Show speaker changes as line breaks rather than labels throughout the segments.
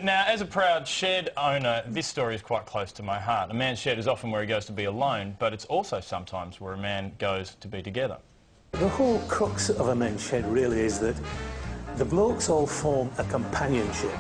Now, as a proud shed owner, this story is quite close to my heart. A man's shed is often where he goes to be alone, but it's also sometimes where a man goes to be together.
The whole crux of a men's shed really is that the blokes all form a companionship,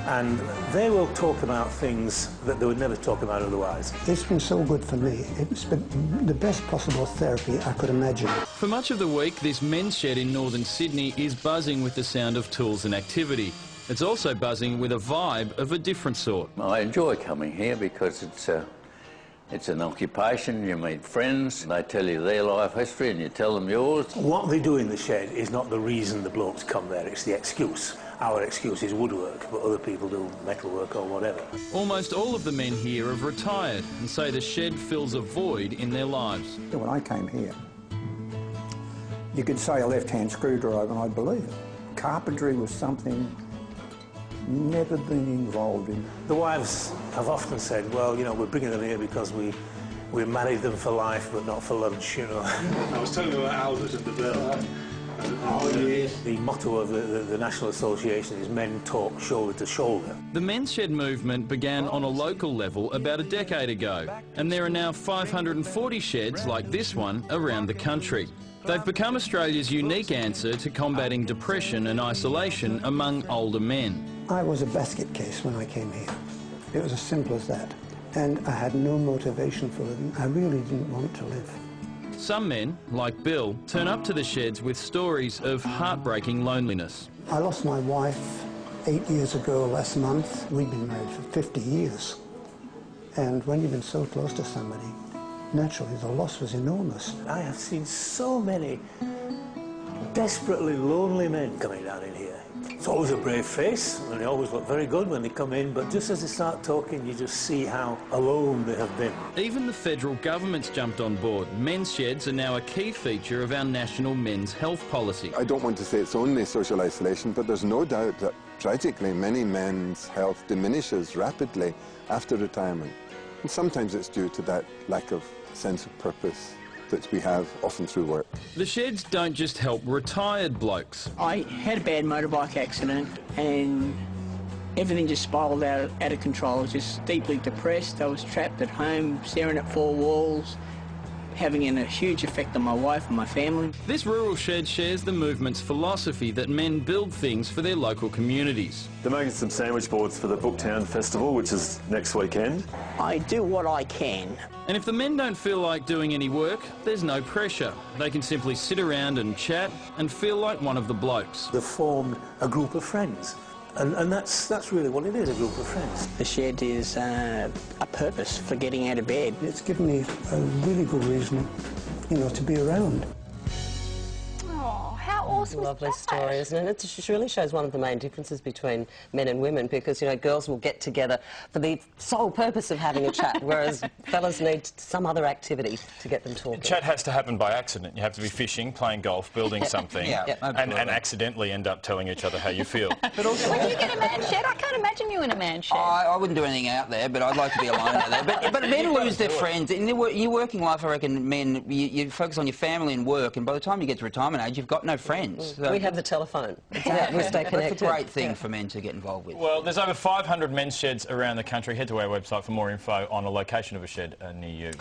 and they will talk about things that they would never talk about otherwise.
It's been so good for me. It's been the best possible therapy I could imagine.
For much of the week, this men's shed in northern Sydney is buzzing with the sound of tools and activity. It's also buzzing with a vibe of a different sort.
I enjoy coming here because it's an occupation, you meet friends, they tell you their life history and you tell them yours.
What they do in the shed is not the reason the blokes come there, it's the excuse. Our excuse is woodwork, but other people do metalwork or whatever.
Almost all of the men here have retired and say the shed fills a void in their lives.
When I came here, you could say a left-hand screwdriver and I'd believe it. Carpentry was something never been involved in.
The wives have often said, well, you know, we're bringing them here because we married them for life, but not for lunch, you know.
I was telling you about Albert and the Bell.
The motto of the National Association is men talk shoulder to shoulder.
The men's shed movement began on a local level about a decade ago, and there are now 540 sheds like this one around the country. They've become Australia's unique answer to combating depression and isolation among older men.
I was a basket case when I came here. It was as simple as that. And I had no motivation for living. I really didn't want to live.
Some men, like Bill, turn up to the sheds with stories of heartbreaking loneliness.
I lost my wife 8 years ago last month. We'd been married for 50 years. And when you've been so close to somebody, naturally the loss was enormous.
I have seen so many desperately lonely men coming down in here. It's always a brave face, and they always look very good when they come in, but just as they start talking, you just see how alone they have been.
Even the federal government's jumped on board. Men's sheds are now a key feature of our national men's health policy.
I don't want to say it's only social isolation, but there's no doubt that, tragically, many men's health diminishes rapidly after retirement. And sometimes it's due to that lack of sense of purpose that we have, often through work.
The sheds don't just help retired blokes.
I had a bad motorbike accident and everything just spiralled out of control. I was just deeply depressed. I was trapped at home, staring at four walls, having a huge effect on my wife and my family.
This rural shed shares the movement's philosophy that men build things for their local communities.
They're making some sandwich boards for the Booktown Festival, which is next weekend.
I do what I can.
And if the men don't feel like doing any work, there's no pressure. They can simply sit around and chat and feel like one of the blokes.
They've formed a group of friends. And that's really what it is, a group of friends.
The shed is a purpose for getting out of bed.
It's given me a really good reason, you know, to be around.
Oh, how awesome is
Lovely
that?
story, isn't it? It really shows one of the main differences between men and women because, you know, girls will get together for the sole purpose of having a chat, whereas fellas need some other activity to get them talking.
Chat has to happen by accident. You have to be fishing, playing golf, building something, and accidentally end up telling each other how you feel.
But also, when you get a man shed, I can't imagine you in a man shed.
I wouldn't do anything out there, but I'd like to be alone out there. But men lose their friends. In your working life, I reckon, men, you focus on your family and work, and by the time you get to retirement age, you've got no friends. So
we have the telephone. Exactly. We stay connected.
That's a great thing for men to get involved with.
Well, there's over 500 men's sheds around the country. Head to our website for more info on a location of a shed near you.